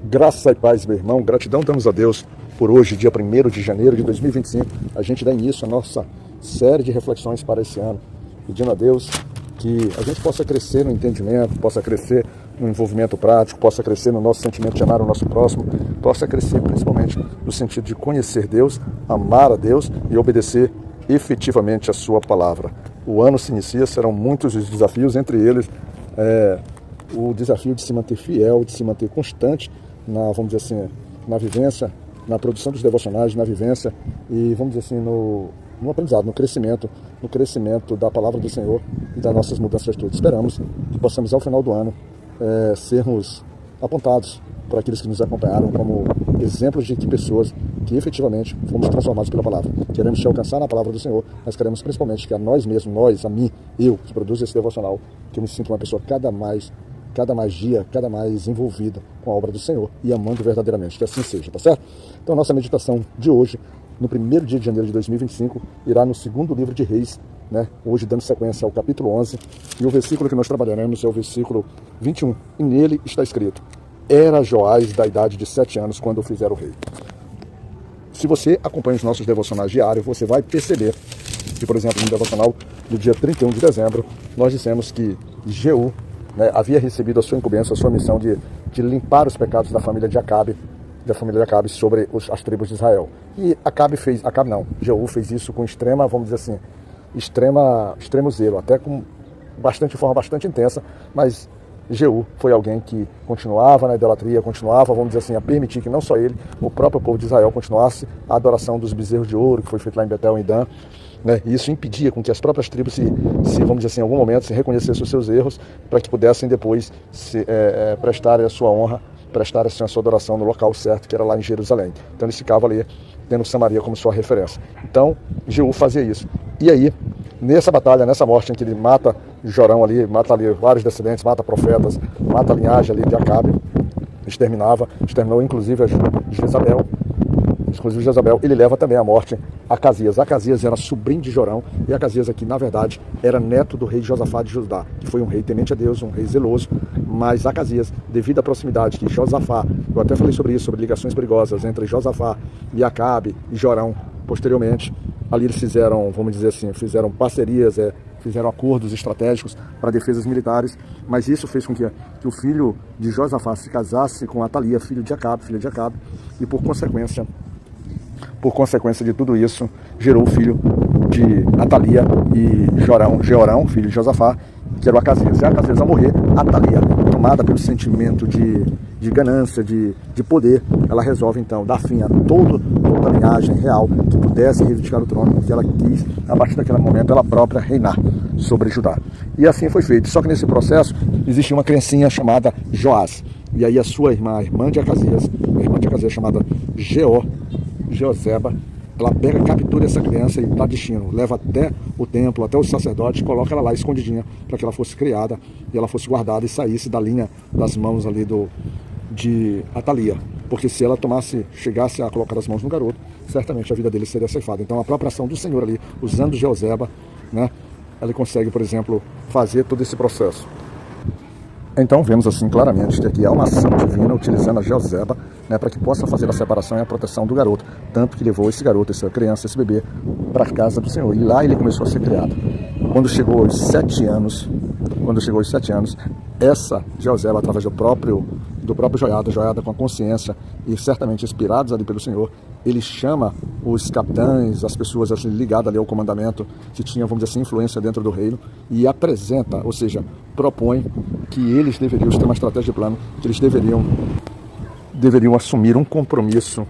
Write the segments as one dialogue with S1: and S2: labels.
S1: Graça e paz, meu irmão. Gratidão damos a Deus por hoje, dia 1º de janeiro de 2025. A gente dá início à nossa série de reflexões para esse ano, pedindo a Deus que a gente possa crescer no entendimento, possa crescer no envolvimento prático, possa crescer no nosso sentimento de amar o nosso próximo, possa crescer principalmente no sentido de conhecer Deus, amar a Deus e obedecer efetivamente a sua palavra. O ano se inicia, serão muitos os desafios, entre eles o desafio de se manter fiel, de se manter constante vamos dizer assim, na vivência, na produção dos devocionais, na vivência e, vamos dizer assim, no aprendizado, no crescimento da palavra do Senhor e das nossas mudanças de atitude. Esperamos que possamos, ao final do ano, sermos apontados por aqueles que nos acompanharam como exemplos de que pessoas que efetivamente fomos transformados pela palavra. Queremos te alcançar na palavra do Senhor, mas queremos principalmente que a nós mesmos, a mim, eu, que produzo esse devocional, que eu me sinta uma pessoa cada mais envolvida com a obra do Senhor e amando verdadeiramente, que assim seja, tá certo? Então a nossa meditação de hoje, no 1º dia de janeiro de 2025, irá no 2º livro de Reis, né? Hoje dando sequência ao capítulo 11, e o versículo que nós trabalharemos é o versículo 21, e nele está escrito: era Joás da idade de 7 anos quando o fizeram rei. Se você acompanha os nossos devocionais diários, você vai perceber que, por exemplo, no devocional do dia 31 de dezembro, nós dissemos que Jeú, havia recebido a sua incumbência, a sua missão de limpar os pecados da família de Acabe sobre as tribos de Israel. E Jeú fez isso com extrema, vamos dizer assim, extremo zelo, até com forma bastante intensa, mas Jeú foi alguém que continuava na idolatria, continuava, vamos dizer assim, a permitir que não só ele, o próprio povo de Israel continuasse a adoração dos bezerros de ouro, que foi feito lá em Betel, em Dan. E isso impedia com que as próprias tribos, vamos dizer assim, em algum momento, se reconhecessem os seus erros, para que pudessem depois prestarem a sua honra, prestarem a sua adoração no local certo, que era lá em Jerusalém. Então eles ficavam ali, tendo Samaria como sua referência. Então, Jeú fazia isso. E aí, nessa batalha, nessa morte em que ele mata Jorão ali, mata ali vários descendentes, mata profetas, mata a linhagem ali de Acabe, exterminou inclusive a Jezabel. Ele leva também à morte Acasias. Acasias era sobrinho de Jorão, e Acasias aqui, na verdade, era neto do rei Josafá de Judá, que foi um rei temente a Deus, um rei zeloso, mas Acasias, devido à proximidade que Josafá, eu até falei sobre isso, sobre ligações perigosas entre Josafá e Acabe e Jorão, posteriormente, ali eles fizeram, vamos dizer assim, fizeram parcerias, fizeram acordos estratégicos para defesas militares, mas isso fez com que o filho de Josafá se casasse com Atalia, filha de Acabe, e por consequência de tudo isso, gerou o filho de Atalia e Jeorão, filho de Josafá, que era o Acasias. E Acasias, ao morrer, Atalia, tomada pelo sentimento de ganância, de poder, ela resolve então dar fim a toda a linhagem real que pudesse reivindicar o trono, que ela quis, a partir daquele momento, ela própria reinar sobre Judá. E assim foi feito. Só que nesse processo existia uma criancinha chamada Joás. E aí a sua irmã, a irmã de Acasias chamada Jeozeba, ela captura essa criança e dá destino, leva até o templo, até os sacerdotes, coloca ela lá escondidinha para que ela fosse criada e ela fosse guardada e saísse da linha das mãos ali de Atalia, porque se ela chegasse a colocar as mãos no garoto, certamente a vida dele seria ceifada. Então a própria ação do Senhor ali, usando Jeozeba, ela consegue, por exemplo, fazer todo esse processo. Então vemos assim claramente que aqui há uma ação divina utilizando a Jeozeba, para que possa fazer a separação e a proteção do garoto, tanto que levou esse garoto, essa criança, esse bebê, para a casa do Senhor, e lá ele começou a ser criado. Quando chegou aos 7 anos, essa Jeozeba, através do próprio Joiada com a consciência e certamente inspirados ali pelo Senhor, ele chama os capitães, as pessoas assim, ligadas ali ao comandamento, que tinham, vamos dizer assim, influência dentro do reino, e apresenta, ou seja, propõe que eles deveriam ter uma estratégia de plano, que eles deveriam assumir um compromisso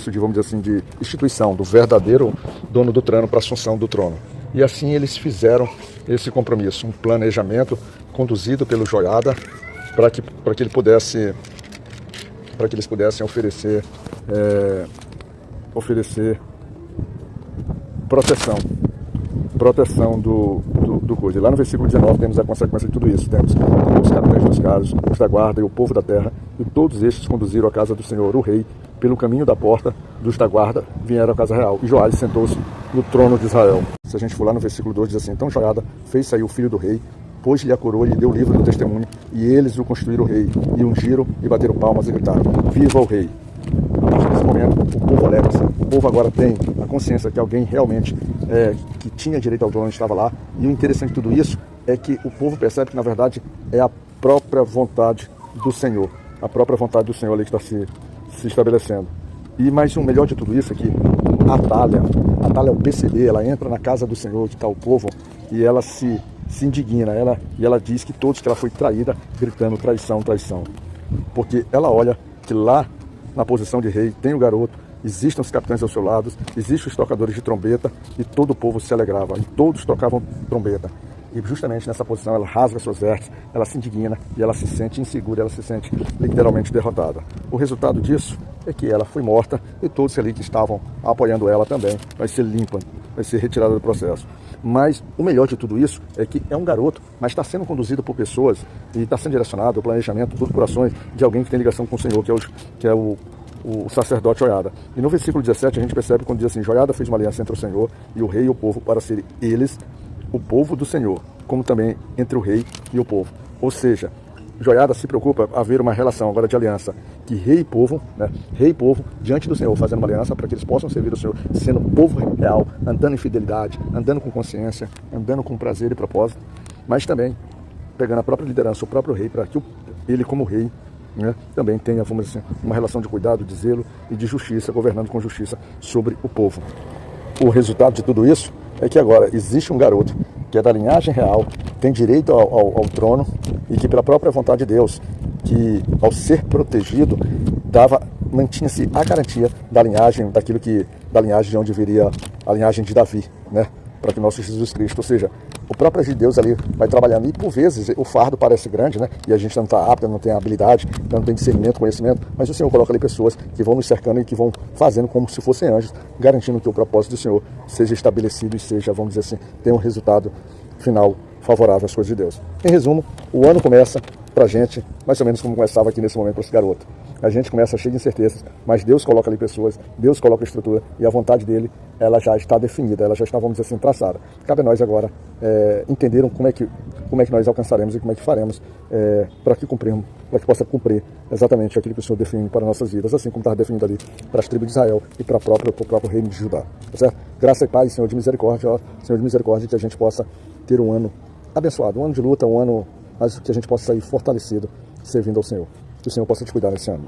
S1: de, vamos dizer assim, de instituição do verdadeiro dono do trono para a assunção do trono. E assim eles fizeram esse compromisso, um planejamento conduzido pelo Joiada para que eles pudessem oferecer proteção do coisa. E lá no versículo 19 temos a consequência de tudo isso. Temos os capitães dos carros, os da guarda e o povo da terra, e todos estes conduziram à casa do Senhor, o rei, pelo caminho da porta dos da guarda, vieram à casa real. E Joás sentou-se no trono de Israel. Se a gente for lá no versículo 2, diz assim: então Joiada fez sair o filho do rei pôs-lhe a coroa e lhe deu o livro do testemunho, e eles o constituíram rei, e ungiram e bateram palmas e gritaram: viva o rei! A partir desse momento, o povo alegra-se. O povo agora tem a consciência que alguém realmente que tinha direito ao trono estava lá. E o interessante de tudo isso é que o povo percebe que, na verdade, é a própria vontade do Senhor. A própria vontade do Senhor ali que está se estabelecendo. E mais o melhor de tudo isso é que Atália ao perceber, ela entra na casa do Senhor, que está o povo, e ela se indigna. E ela diz que todos que ela foi traída, gritando traição, traição. Porque ela olha que lá na posição de rei tem o garoto, existem os capitães ao seu lado, existem os tocadores de trombeta, e todo o povo se alegrava, e todos tocavam trombeta. E justamente nessa posição ela rasga suas vestes, ela se indigna e ela se sente insegura, ela se sente literalmente derrotada. O resultado disso é que ela foi morta e todos ali que estavam apoiando ela também vai ser limpa, vai ser retirada do processo. Mas o melhor de tudo isso é que é um garoto, mas está sendo conduzido por pessoas e está sendo direcionado ao planejamento dos corações de alguém que tem ligação com o Senhor, que é o sacerdote Joiada. E no versículo 17 a gente percebe quando diz assim: Joiada fez uma aliança entre o Senhor e o rei e o povo para serem eles o povo do Senhor, como também entre o rei e o povo. Ou seja, Joiada se preocupa a haver uma relação agora de aliança, que rei e povo, né, rei e povo diante do Senhor, fazendo uma aliança para que eles possam servir o Senhor, sendo povo real, andando em fidelidade, andando com consciência, andando com prazer e propósito, mas também pegando a própria liderança, o próprio rei, para que ele como rei, né, também tenha, vamos dizer assim, uma relação de cuidado, de zelo e de justiça, governando com justiça sobre o povo. O resultado de tudo isso é que agora existe um garoto que é da linhagem real, tem direito ao trono, e que pela própria vontade de Deus, que ao ser protegido, mantinha-se a garantia da linhagem, da linhagem de onde viria a linhagem de Davi, né, para que nosso Jesus Cristo, ou seja, o próprio de Deus ali vai trabalhando, e por vezes o fardo parece grande, né? E a gente não está apto, não tem habilidade, não tem discernimento, conhecimento, mas o Senhor coloca ali pessoas que vão nos cercando e que vão fazendo como se fossem anjos, garantindo que o propósito do Senhor seja estabelecido e seja, vamos dizer assim, tenha um resultado final favorável às coisas de Deus. Em resumo, o ano começa pra gente mais ou menos como começava aqui nesse momento para esse garoto. A gente começa cheio de incertezas, mas Deus coloca ali pessoas, Deus coloca a estrutura, e a vontade dele, ela já está definida, ela já está, vamos dizer assim, traçada. Cabe a nós agora entender como é que nós alcançaremos e como é que faremos para que possa cumprir exatamente aquilo que o Senhor define para nossas vidas, assim como estava definido ali para as tribos de Israel e para o próprio reino de Judá. Tá certo? Graça e paz, Senhor de misericórdia, Senhor de misericórdia, que a gente possa ter um ano abençoado, um ano de luta, um ano, mas que a gente possa sair fortalecido servindo ao Senhor. Que o Senhor possa te cuidar nesse ano.